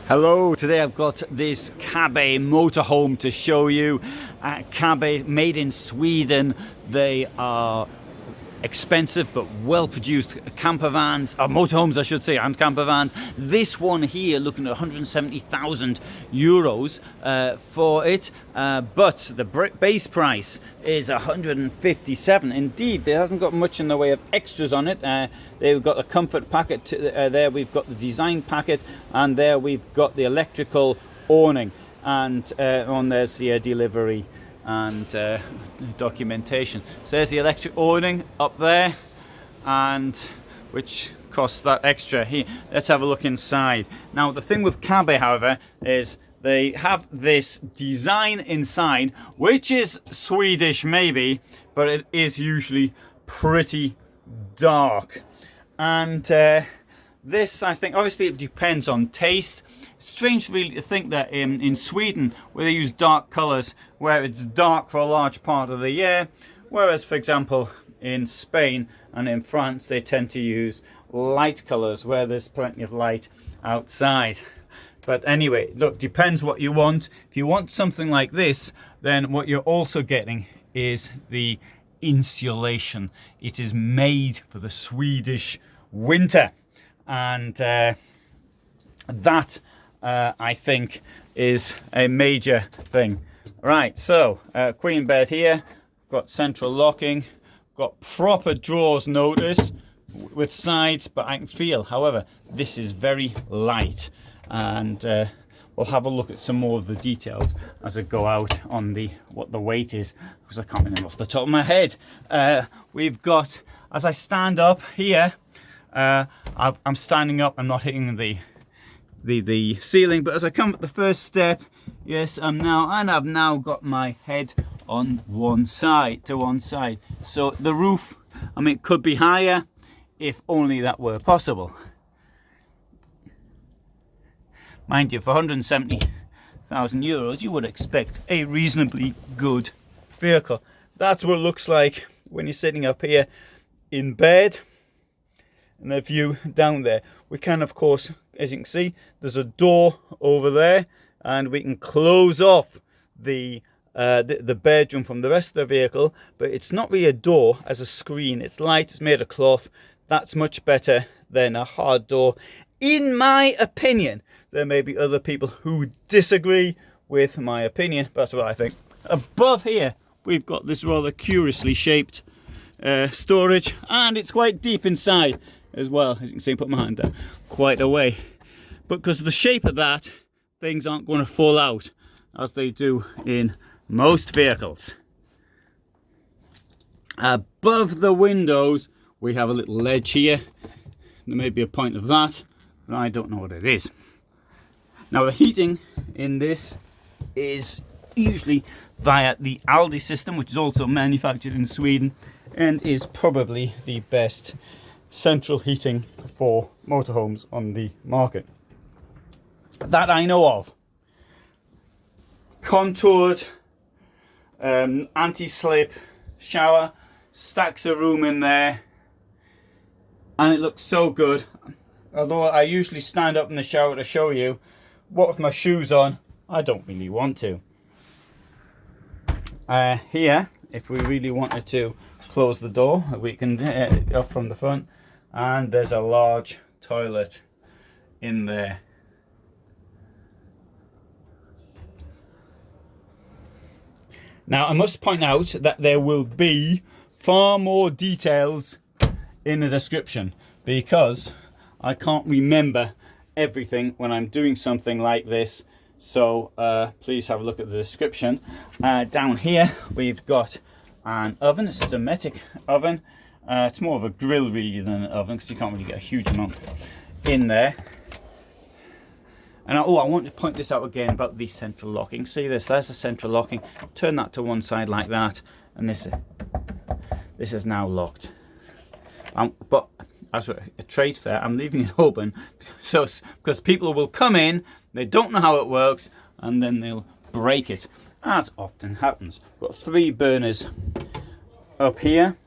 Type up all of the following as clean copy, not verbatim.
Hello, today I've got this Kabe motorhome to show you. Kabe, made in Sweden. They are expensive but well produced campervans, motorhomes I should say, and campervans. This one here looking at 170,000 euros for it, but the base price is 157. Indeed, there hasn't got much in the way of extras on it. They've got a comfort packet there, we've got the design packet, and there we've got the electrical awning, and on there's the delivery and documentation. So there's the electric awning up there, and which costs that extra. Here, let's have a look inside. Now the thing with Kabe, however, is they have this design inside which is Swedish maybe, but it is usually pretty dark. And this, I think, obviously it depends on taste. It's strange really to think that in Sweden, where they use dark colours, where it's dark for a large part of the year, whereas for example in Spain and in France they tend to use light colours where there's plenty of light outside. But anyway, look, depends what you want. If you want something like this, then what you're also getting is the insulation. It is made for the Swedish winter, and that I think is a major thing. Right, so queen bed here, got central locking, got proper drawers, notice, with sides, but I can feel, however, this is very light, and we'll have a look at some more of the details as I go out on the what the weight is, because I can't remember off the top of my head. We've got, as I stand up here, I'm standing up, I'm not hitting the ceiling, but as I come up the first step, yes, I've now got my head on one side, so the roof, I mean, it could be higher if only that were possible. Mind you, for 170,000 euros you would expect a reasonably good vehicle. That's what it looks like when you're sitting up here in bed, and the view down there. We can, of course, as you can see, there's a door over there, and we can close off the bedroom from the rest of the vehicle, but it's not really a door as a screen. It's light, it's made of cloth. That's much better than a hard door, in my opinion. There may be other people who disagree with my opinion, but that's what I think. Above here, we've got this rather curiously shaped storage, and it's quite deep inside as well. As you can see, put my hand down quite a way, but because of the shape of that, things aren't going to fall out as they do in most vehicles. Above the windows we have a little ledge here. There may be a point of that, but I don't know what it is. Now the heating in this is usually via the Aldi system, which is also manufactured in Sweden and is probably the best central heating for motorhomes on the market that I know of. Contoured anti-slip shower, stacks of room in there, and it looks so good. Although I usually stand up in the shower to show you, what with my shoes on, I don't really want to. Here, if we really wanted to close the door, we can off from the front, and there's a large toilet in there. Now I must point out that there will be far more details in the description, because I can't remember everything when I'm doing something like this. So please have a look at the description. Down here we've got an oven. It's a Dometic oven. It's more of a grill really than an oven, because you can't really get a huge amount in there. And I want to point this out again about the central locking. See this? There's the central locking. Turn that to one side like that, and this is now locked. But as a trade fair, I'm leaving it open, so because people will come in, they don't know how it works, and then they'll break it, as often happens. Got 3 burners up here.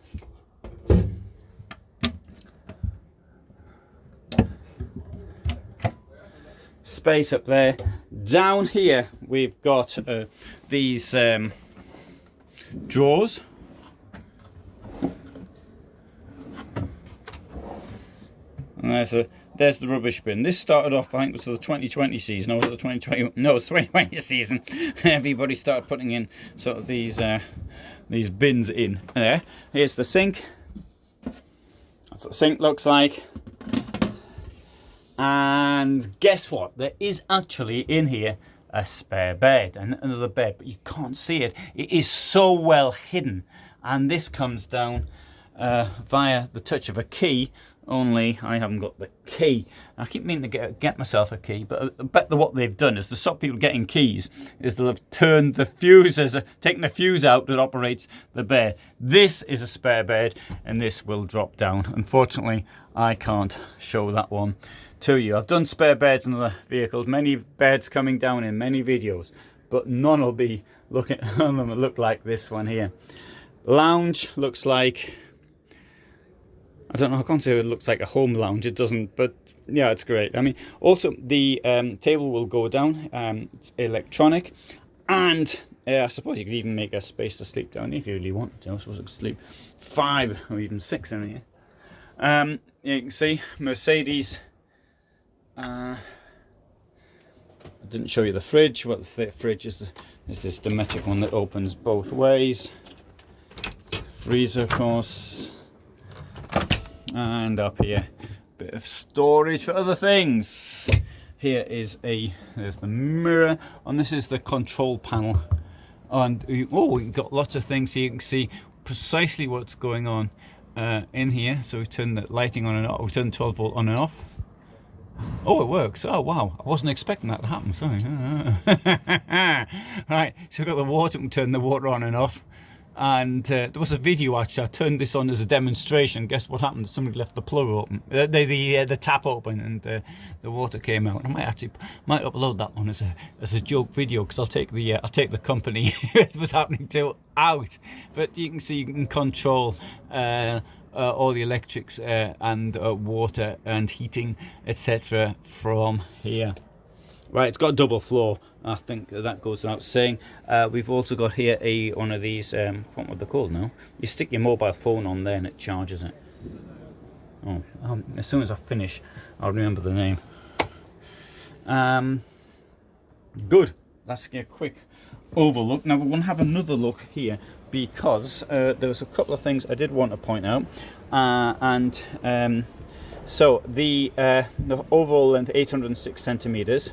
space up there. Down here we've got these drawers. And there's the rubbish bin. This started off, I think, was the 2020 season, or was it the 2020? No, it was 2020 season. Everybody started putting in sort of these bins in there. Here's the sink. That's what the sink looks like. And guess what? There is actually in here a spare bed and another bed, but you can't see it. It is so well hidden. And this comes down via the touch of a key. Only I haven't got the key. I keep meaning to get myself a key, but I bet what they've done is to stop people getting keys is they'll have turned the fuses, taken the fuse out that operates the bed. This is a spare bed, and this will drop down. Unfortunately, I can't show that one to you. I've done spare beds in other vehicles, many beds coming down in many videos, but none will be looking. None of them look like this one here. Lounge looks like, I don't know, I can't say it looks like a home lounge, it doesn't, but yeah, it's great. I mean, also the table will go down, it's electronic, and I suppose you could even make a space to sleep down if you really wanted to. I suppose I could sleep 5 or even 6 in here. You can see Mercedes. I didn't show you the fridge. Well, the fridge is this domestic one that opens both ways. Freezer, of course. And up here, bit of storage for other things. Here is there's the mirror, and this is the control panel. And we've got lots of things here. You can see precisely what's going on in here. So we turn the lighting on and off. We turn 12 volt on and off. Oh, it works. Oh, wow. I wasn't expecting that to happen. Sorry. Right, so we've got the water. We can turn the water on and off. And there was a video actually. I turned this on as a demonstration. Guess what happened? Somebody left the plug open, the tap open, and the water came out. I might upload that one as a joke video, because I'll take the company it was happening to out. But you can see you can control all the electrics and water and heating, etc. from here. Right, it's got a double floor. I think that goes without saying. We've also got here one of these, what are they called now? You stick your mobile phone on there and it charges it. Oh, as soon as I finish, I'll remember the name. Good. Let's get a quick overlook. Now we're going to have another look here, because there was a couple of things I did want to point out. So the overall length 806 centimeters,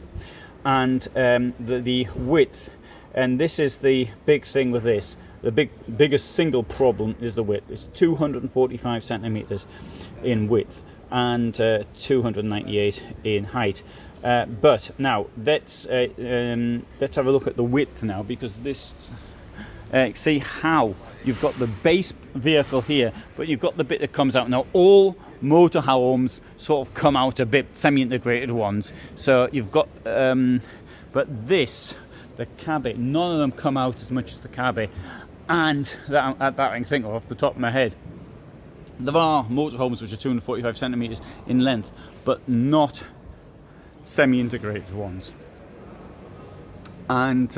and the width, and this is the big thing with this. The biggest single problem is the width. It's 245 centimeters in width and 298 in height. But now let's have a look at the width now, because this. See how you've got the base vehicle here, but you've got the bit that comes out. Now all motorhomes sort of come out a bit, semi-integrated ones. So you've got, but this, the Kabe, none of them come out as much as the Kabe. And that I can think of off the top of my head. There are motorhomes which are 245 centimeters in length, but not semi-integrated ones. And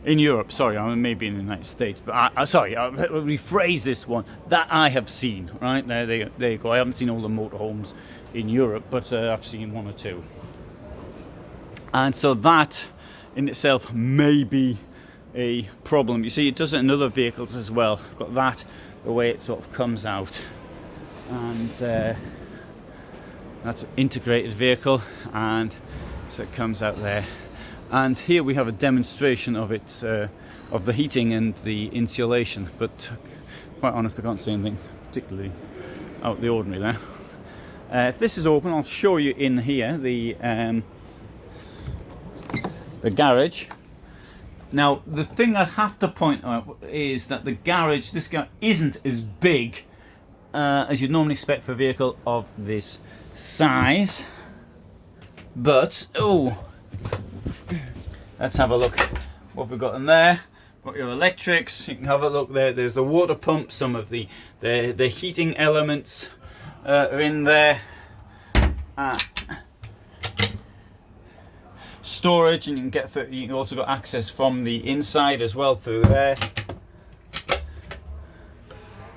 in Europe, sorry, I mean, maybe in the United States, but I'll rephrase this one, that I have seen, right, there you go. I haven't seen all the motorhomes in Europe, but I've seen 1 or 2. And so that in itself may be a problem. You see, it does it in other vehicles as well. Got that, the way it sort of comes out, and that's an integrated vehicle, and so it comes out there. And here we have a demonstration of its of the heating and the insulation, but quite honest, I can't see anything particularly out of the ordinary there. If this is open, I'll show you in here the garage. Now, the thing I'd have to point out is that the garage, this guy, isn't as big as you'd normally expect for a vehicle of this size. But, let's have a look what we've got in there. Got your electrics, you can have a look there. There's the water pump, some of the heating elements are in there. storage, and you can also got access from the inside as well through there.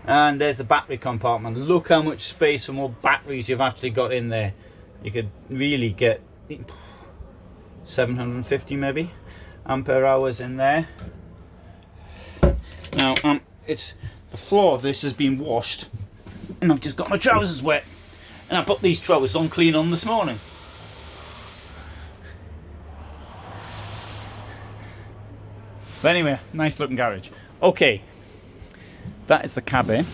And there's the battery compartment. Look how much space for more batteries you've actually got in there. You could really get 750 maybe ampere hours in there. Now it's the floor of this has been washed, and I've just got my trousers wet, and I put these trousers on clean on this morning. But anyway, nice looking garage. Okay, that is the Kabe.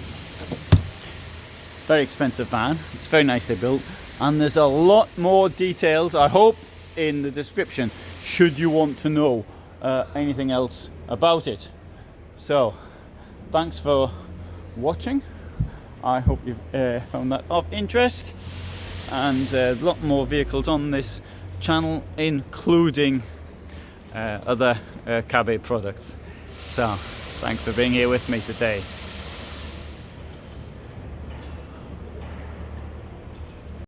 Very expensive van. It's very nicely built, and there's a lot more details, I hope, in the description should you want to know anything else about it. So thanks for watching. I hope you've found that of interest, and a lot more vehicles on this channel, including other Kabe products. So thanks for being here with me today.